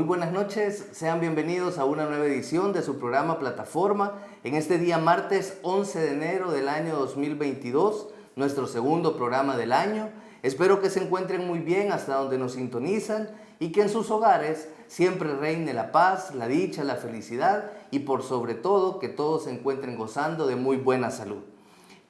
Muy buenas noches, sean bienvenidos a una nueva edición de su programa Plataforma en este día martes 11 de enero del año 2022, nuestro segundo programa del año. Espero que se encuentren muy bien hasta donde nos sintonizan y que en sus hogares siempre reine la paz, la dicha, la felicidad y por sobre todo que todos se encuentren gozando de muy buena salud.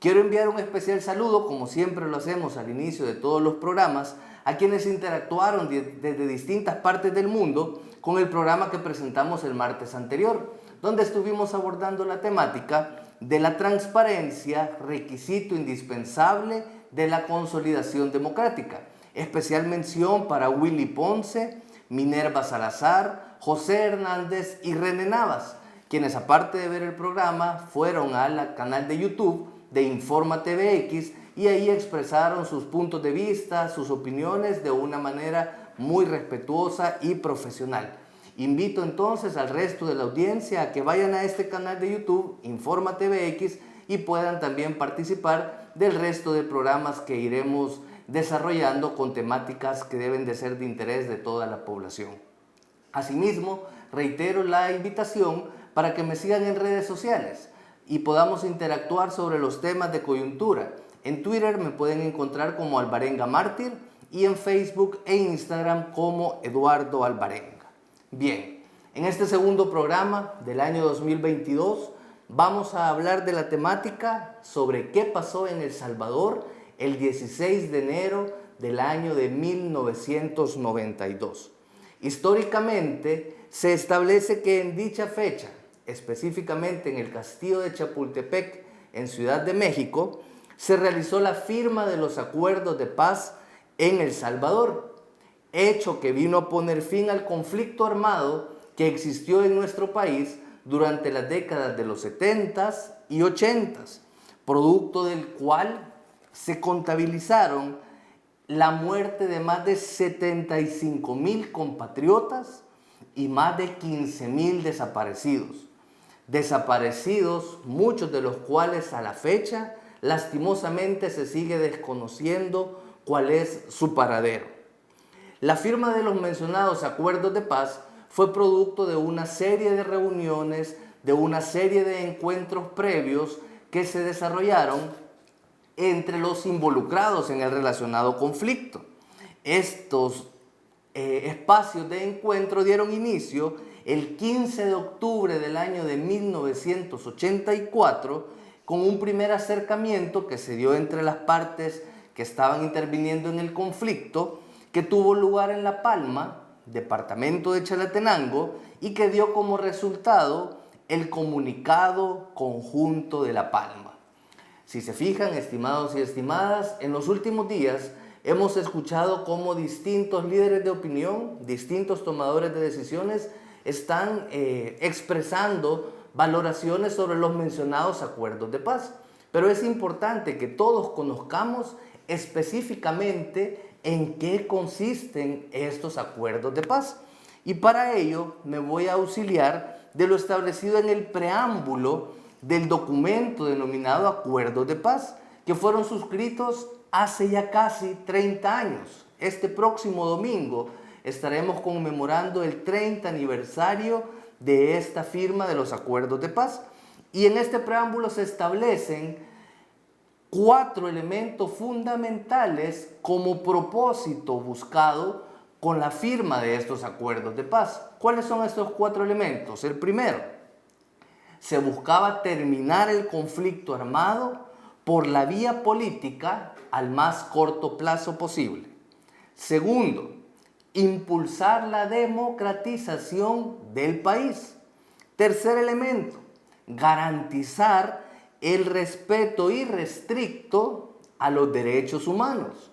Quiero enviar un especial saludo, como siempre lo hacemos al inicio de todos los programas, a quienes interactuaron desde distintas partes del mundo con el programa que presentamos el martes anterior, donde estuvimos abordando la temática de la transparencia, requisito indispensable de la consolidación democrática. Especial mención para Willy Ponce, Minerva Salazar, José Hernández y René Navas, quienes aparte de ver el programa fueron al canal de YouTube de Informa TVX y ahí expresaron sus puntos de vista, sus opiniones de una manera muy respetuosa y profesional. Invito entonces al resto de la audiencia a que vayan a este canal de YouTube, Informa TVX, y puedan también participar del resto de programas que iremos desarrollando con temáticas que deben de ser de interés de toda la población. Asimismo, reitero la invitación para que me sigan en redes sociales y podamos interactuar sobre los temas de coyuntura. En Twitter me pueden encontrar como Alvarenga Mártir y en Facebook e Instagram como Eduardo Alvarenga. Bien, en este segundo programa del año 2022 vamos a hablar de la temática sobre qué pasó en El Salvador el 16 de enero del año de 1992. Históricamente se establece que en dicha fecha, específicamente en el Castillo de Chapultepec, en Ciudad de México, se realizó la firma de los acuerdos de paz en El Salvador, hecho que vino a poner fin al conflicto armado que existió en nuestro país durante las décadas de los 70s y 80s, producto del cual se contabilizaron la muerte de más de 75,000 compatriotas y más de 15,000 desaparecidos. Desaparecidos, muchos de los cuales a la fecha lastimosamente se sigue desconociendo cuál es su paradero. La firma de los mencionados acuerdos de paz fue producto de una serie de reuniones, de una serie de encuentros previos que se desarrollaron entre los involucrados en el relacionado conflicto. Estos espacios de encuentro dieron inicio el 15 de octubre del año de 1984 con un primer acercamiento que se dio entre las partes que estaban interviniendo en el conflicto, que tuvo lugar en La Palma, departamento de Chalatenango, y que dio como resultado el Comunicado Conjunto de La Palma. Si se fijan, estimados y estimadas, en los últimos días hemos escuchado cómo distintos líderes de opinión, distintos tomadores de decisiones están expresando valoraciones sobre los mencionados acuerdos de paz. Pero es importante que todos conozcamos específicamente en qué consisten estos acuerdos de paz. Y para ello me voy a auxiliar de lo establecido en el preámbulo del documento denominado Acuerdos de Paz, que fueron suscritos hace ya casi 30 años. Este próximo domingo estaremos conmemorando el 30 aniversario de esta firma de los acuerdos de paz. Y en este preámbulo se establecen 4 elementos fundamentales como propósito buscado con la firma de estos acuerdos de paz. ¿Cuáles son estos 4 elementos? El primero, se buscaba terminar el conflicto armado por la vía política al más corto plazo posible. Segundo, impulsar la democratización del país. Tercer elemento, garantizar el respeto irrestricto a los derechos humanos.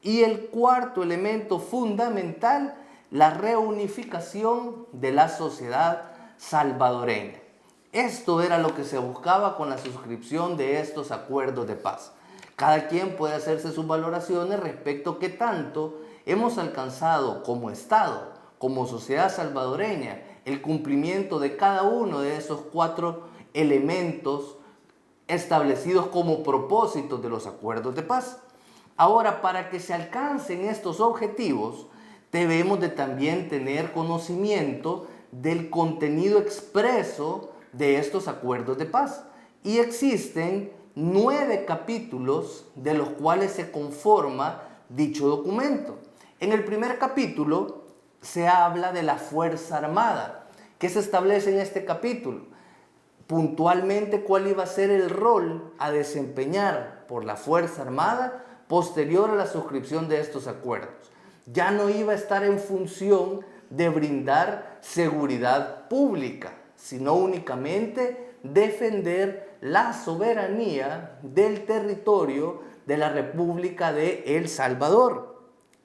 Y el cuarto elemento fundamental, la reunificación de la sociedad salvadoreña. Esto era lo que se buscaba con la suscripción de estos acuerdos de paz. Cada quien puede hacerse sus valoraciones respecto a qué tanto hemos alcanzado como Estado, como sociedad salvadoreña, el cumplimiento de cada uno de esos 4 elementos establecidos como propósitos de los acuerdos de paz. Ahora, para que se alcancen estos objetivos, debemos de también tener conocimiento del contenido expreso de estos acuerdos de paz. Y existen 9 capítulos de los cuales se conforma dicho documento. En el primer capítulo se habla de la Fuerza Armada. ¿Qué se establece en este capítulo? Puntualmente, cuál iba a ser el rol a desempeñar por la Fuerza Armada posterior a la suscripción de estos acuerdos. Ya no iba a estar en función de brindar seguridad pública, sino únicamente defender la soberanía del territorio de la República de El Salvador.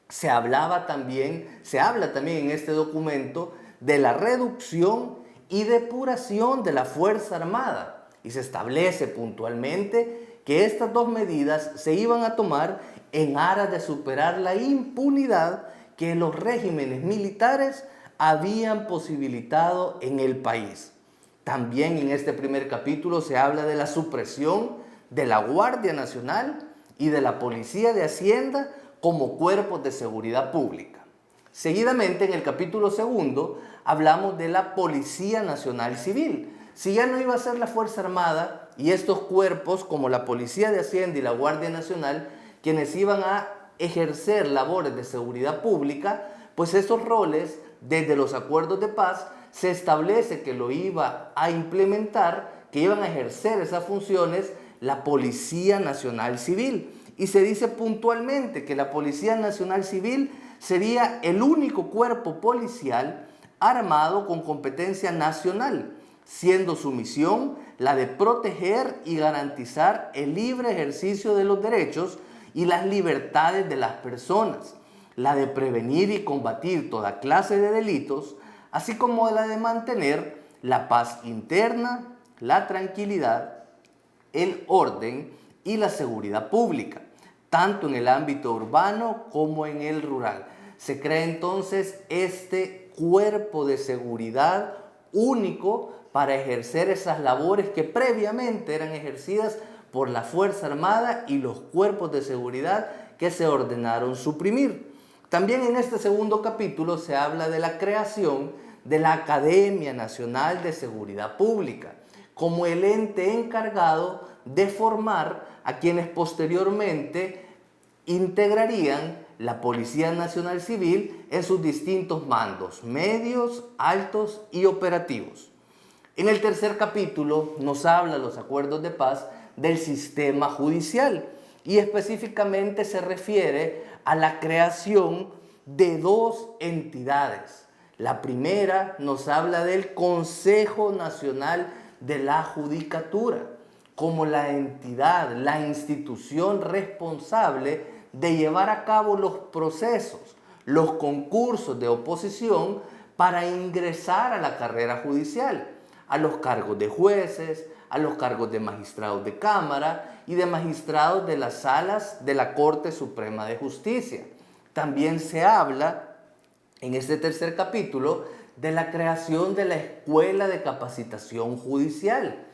Se habla también en este documento de la reducción y depuración de la Fuerza Armada, y se establece puntualmente que estas 2 medidas se iban a tomar en aras de superar la impunidad que los regímenes militares habían posibilitado en el país. También en este primer capítulo se habla de la supresión de la Guardia Nacional y de la Policía de Hacienda como cuerpos de seguridad pública. Seguidamente, en el capítulo 2, hablamos de la Policía Nacional Civil. Si ya no iba a ser la Fuerza Armada y estos cuerpos como la Policía de Hacienda y la Guardia Nacional quienes iban a ejercer labores de seguridad pública, pues esos roles, desde los acuerdos de paz, se establece que lo iba a implementar, que iban a ejercer esas funciones la Policía Nacional Civil. Y se dice puntualmente que la Policía Nacional Civil sería el único cuerpo policial armado con competencia nacional, siendo su misión la de proteger y garantizar el libre ejercicio de los derechos y las libertades de las personas, la de prevenir y combatir toda clase de delitos, así como la de mantener la paz interna, la tranquilidad, el orden y la seguridad pública, tanto en el ámbito urbano como en el rural. Se crea entonces este cuerpo de seguridad único para ejercer esas labores que previamente eran ejercidas por la Fuerza Armada y los cuerpos de seguridad que se ordenaron suprimir. También en este segundo capítulo se habla de la creación de la Academia Nacional de Seguridad Pública, como el ente encargado de formar a quienes posteriormente integrarían la Policía Nacional Civil en sus distintos mandos, medios, altos y operativos. En el tercer capítulo nos habla los acuerdos de paz del sistema judicial y específicamente se refiere a la creación de 2 entidades. La primera nos habla del Consejo Nacional de la Judicatura como la entidad, la institución responsable de llevar a cabo los procesos, los concursos de oposición para ingresar a la carrera judicial, a los cargos de jueces, a los cargos de magistrados de cámara y de magistrados de las salas de la Corte Suprema de Justicia. También se habla en este tercer capítulo de la creación de la Escuela de Capacitación Judicial,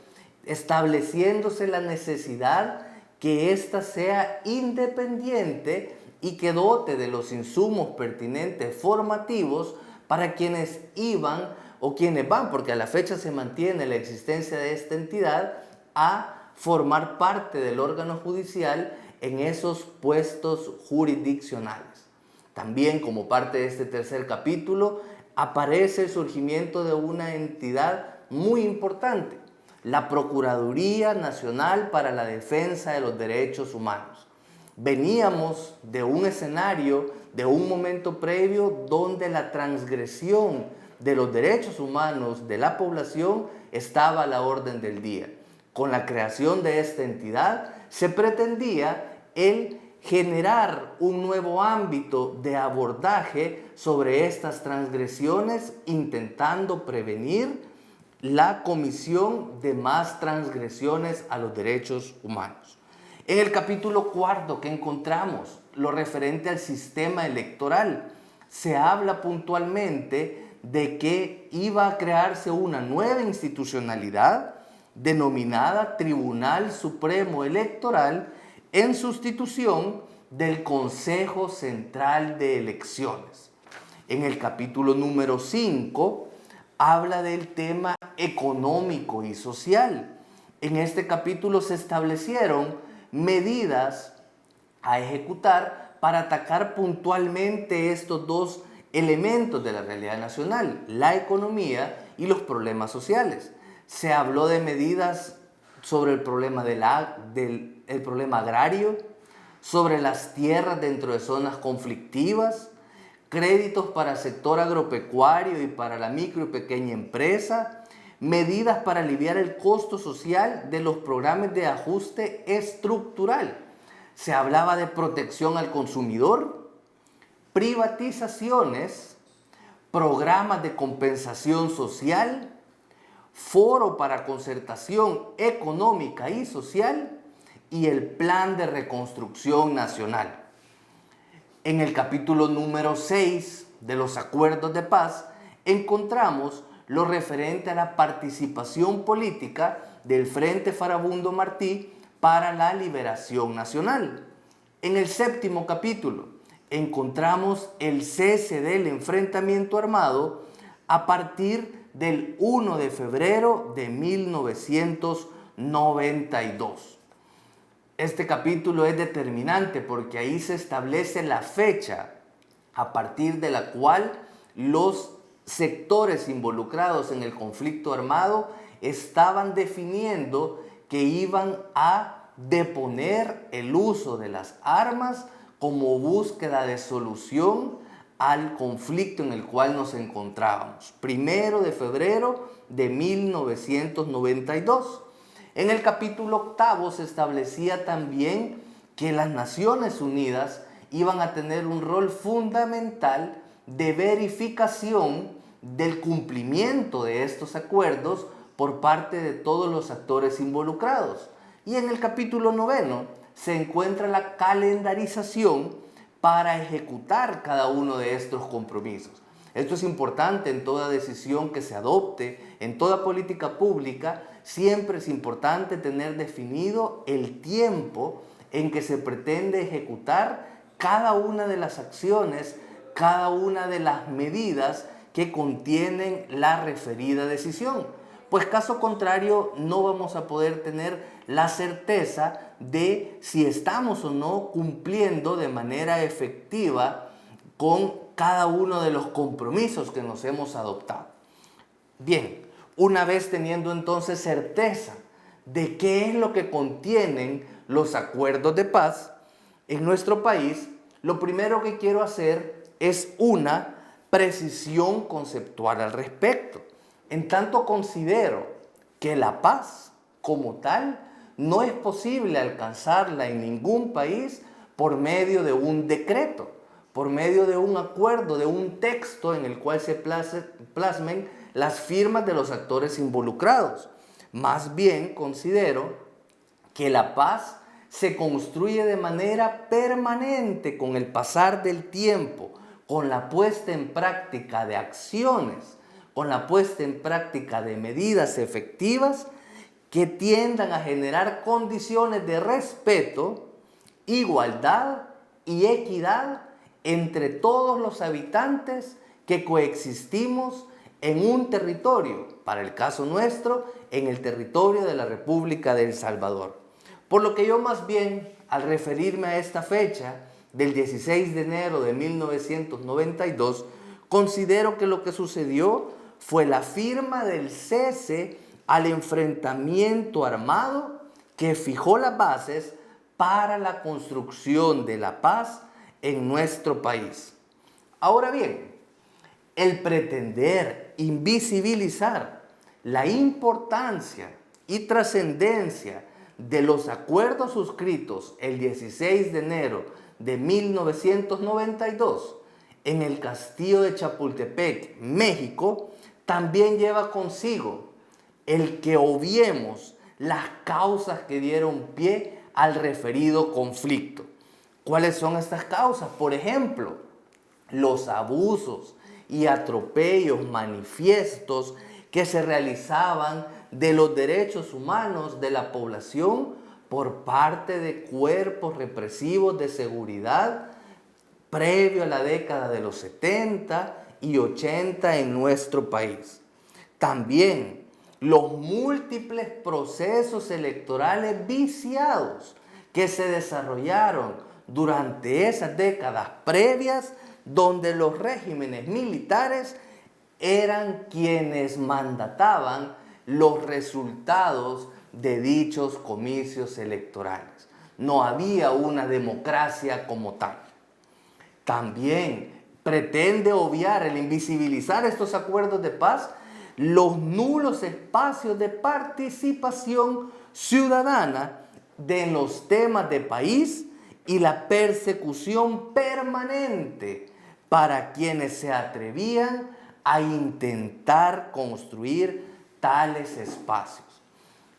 estableciéndose la necesidad que ésta sea independiente y que dote de los insumos pertinentes formativos para quienes iban o quienes van, porque a la fecha se mantiene la existencia de esta entidad, a formar parte del órgano judicial en esos puestos jurisdiccionales. También, como parte de este tercer capítulo, aparece el surgimiento de una entidad muy importante, la Procuraduría Nacional para la Defensa de los Derechos Humanos. Veníamos de un escenario, de un momento previo donde la transgresión de los derechos humanos de la población estaba a la orden del día. Con la creación de esta entidad se pretendía el generar un nuevo ámbito de abordaje sobre estas transgresiones, intentando prevenir la comisión de más transgresiones a los derechos humanos. En el capítulo 4 que encontramos, lo referente al sistema electoral, se habla puntualmente de que iba a crearse una nueva institucionalidad denominada Tribunal Supremo Electoral en sustitución del Consejo Central de Elecciones. En el capítulo número 5 habla del tema económico y social. En este capítulo se establecieron medidas a ejecutar para atacar puntualmente estos dos elementos de la realidad nacional, la economía y los problemas sociales. Se habló de medidas sobre el problema, el problema agrario, sobre las tierras dentro de zonas conflictivas, créditos para el sector agropecuario y para la micro y pequeña empresa, medidas para aliviar el costo social de los programas de ajuste estructural. Se hablaba de protección al consumidor, privatizaciones, programas de compensación social, foro para concertación económica y social y el plan de reconstrucción nacional. En el capítulo número 6 de los acuerdos de paz encontramos lo referente a la participación política del Frente Farabundo Martí para la Liberación Nacional. En el 7º capítulo encontramos el cese del enfrentamiento armado a partir del 1 de febrero de 1992. Este capítulo es determinante porque ahí se establece la fecha a partir de la cual los sectores involucrados en el conflicto armado estaban definiendo que iban a deponer el uso de las armas como búsqueda de solución al conflicto en el cual nos encontrábamos. 1 de febrero de 1992. En el capítulo 8 se establecía también que las Naciones Unidas iban a tener un rol fundamental de verificación del cumplimiento de estos acuerdos por parte de todos los actores involucrados. Y en el capítulo 9 se encuentra la calendarización para ejecutar cada uno de estos compromisos. Esto es importante en toda decisión que se adopte, en toda política pública. Siempre es importante tener definido el tiempo en que se pretende ejecutar cada una de las acciones, cada una de las medidas que contienen la referida decisión. Pues caso contrario, no vamos a poder tener la certeza de si estamos o no cumpliendo de manera efectiva con cada uno de los compromisos que nos hemos adoptado. Bien, una vez teniendo entonces certeza de qué es lo que contienen los acuerdos de paz en nuestro país, lo primero que quiero hacer es una precisión conceptual al respecto. En tanto considero que la paz como tal no es posible alcanzarla en ningún país por medio de un decreto, por medio de un acuerdo, de un texto en el cual se plasmen las firmas de los actores involucrados. Más bien considero que la paz se construye de manera permanente con el pasar del tiempo, con la puesta en práctica de acciones, con la puesta en práctica de medidas efectivas que tiendan a generar condiciones de respeto, igualdad y equidad entre todos los habitantes que coexistimos en un territorio, para el caso nuestro, en el territorio de la República de El Salvador. Por lo que yo más bien, al referirme a esta fecha del 16 de enero de 1992, considero que lo que sucedió fue la firma del cese al enfrentamiento armado que fijó las bases para la construcción de la paz en nuestro país. Ahora bien, el pretender invisibilizar la importancia y trascendencia de los acuerdos suscritos el 16 de enero de 1992 en el Castillo de Chapultepec, México, también lleva consigo el que obviemos las causas que dieron pie al referido conflicto. ¿Cuáles son estas causas? Por ejemplo, los abusos y atropellos manifiestos que se realizaban de los derechos humanos de la población por parte de cuerpos represivos de seguridad previo a la década de los 70 y 80 en nuestro país. También los múltiples procesos electorales viciados que se desarrollaron durante esas décadas previas, donde los regímenes militares eran quienes mandataban los resultados de dichos comicios electorales. No había una democracia como tal. También pretende obviar el invisibilizar estos acuerdos de paz los nulos espacios de participación ciudadana de los temas de país y la persecución permanente para quienes se atrevían a intentar construir tales espacios.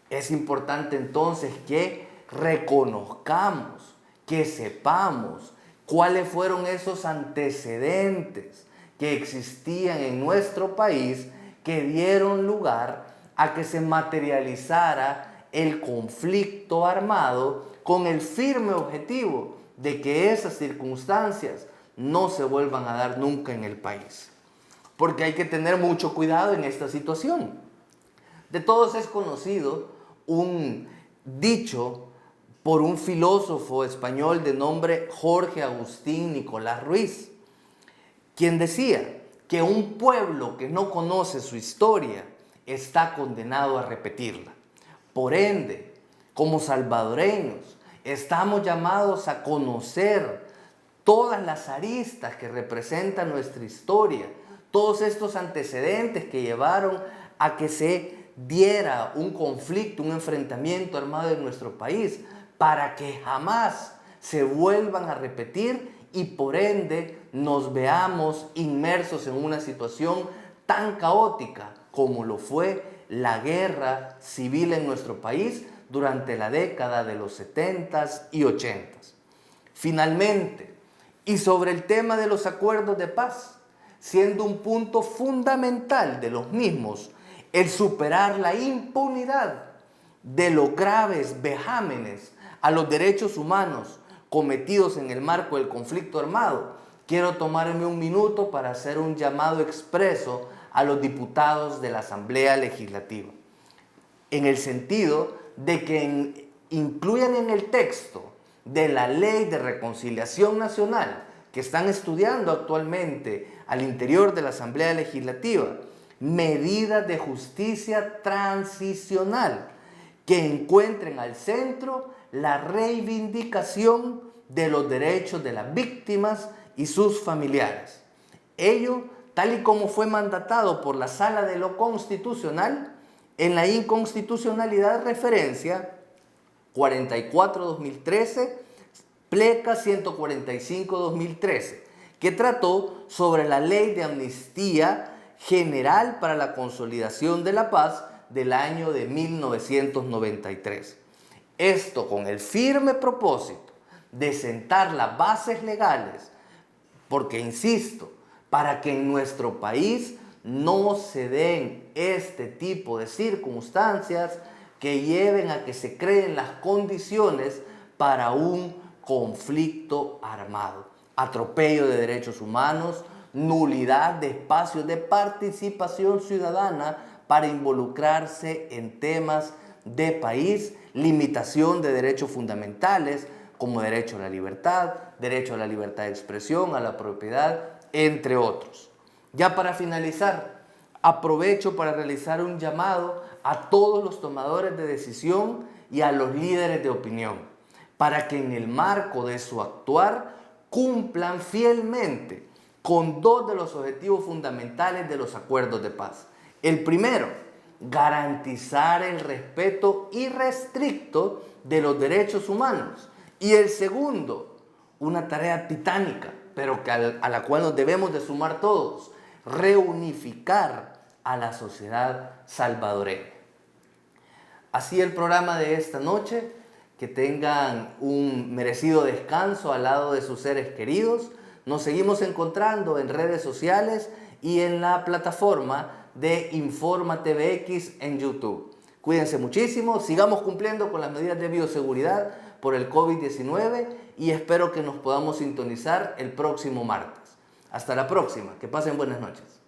Es importante entonces que reconozcamos, que sepamos cuáles fueron esos antecedentes que existían en nuestro país que dieron lugar a que se materializara el conflicto armado con el firme objetivo de que esas circunstancias no se vuelvan a dar nunca en el país. Porque hay que tener mucho cuidado en esta situación. De todos es conocido un dicho por un filósofo español de nombre Jorge Agustín Nicolás Ruiz, quien decía que un pueblo que no conoce su historia está condenado a repetirla. Por ende, como salvadoreños, estamos llamados a conocer todas las aristas que representan nuestra historia, todos estos antecedentes que llevaron a que se diera un conflicto, un enfrentamiento armado en nuestro país, para que jamás se vuelvan a repetir y por ende nos veamos inmersos en una situación tan caótica como lo fue la guerra civil en nuestro país durante la década de los 70s y 80s. Finalmente, y sobre el tema de los acuerdos de paz, siendo un punto fundamental de los mismos el superar la impunidad de los graves vejámenes a los derechos humanos cometidos en el marco del conflicto armado, quiero tomarme un minuto para hacer un llamado expreso a los diputados de la Asamblea Legislativa, en el sentido de que incluyan en el texto de la Ley de Reconciliación Nacional que están estudiando actualmente al interior de la Asamblea Legislativa, medidas de justicia transicional que encuentren al centro la reivindicación de los derechos de las víctimas y sus familiares. Ello, tal y como fue mandatado por la Sala de lo Constitucional en la inconstitucionalidad referencia 44-2013, pleca 145-2013, que trató sobre la Ley de Amnistía General para la Consolidación de la Paz del año de 1993. Esto con el firme propósito de sentar las bases legales, porque insisto, para que en nuestro país no se den este tipo de circunstancias que lleven a que se creen las condiciones para un conflicto armado, atropello de derechos humanos, nulidad de espacios de participación ciudadana para involucrarse en temas de país, limitación de derechos fundamentales como derecho a la libertad de expresión, a la propiedad, entre otros. Ya para finalizar, aprovecho para realizar un llamado a todos los tomadores de decisión y a los líderes de opinión, para que en el marco de su actuar cumplan fielmente con dos de los objetivos fundamentales de los acuerdos de paz. El primero, garantizar el respeto irrestricto de los derechos humanos. Y el segundo, una tarea titánica, pero a la cual nos debemos de sumar todos, reunificar a la sociedad salvadoreña. Así el programa de esta noche, que tengan un merecido descanso al lado de sus seres queridos. Nos seguimos encontrando en redes sociales y en la plataforma de Informa TVX en YouTube. Cuídense muchísimo, sigamos cumpliendo con las medidas de bioseguridad por el COVID-19 y espero que nos podamos sintonizar el próximo martes. Hasta la próxima, que pasen buenas noches.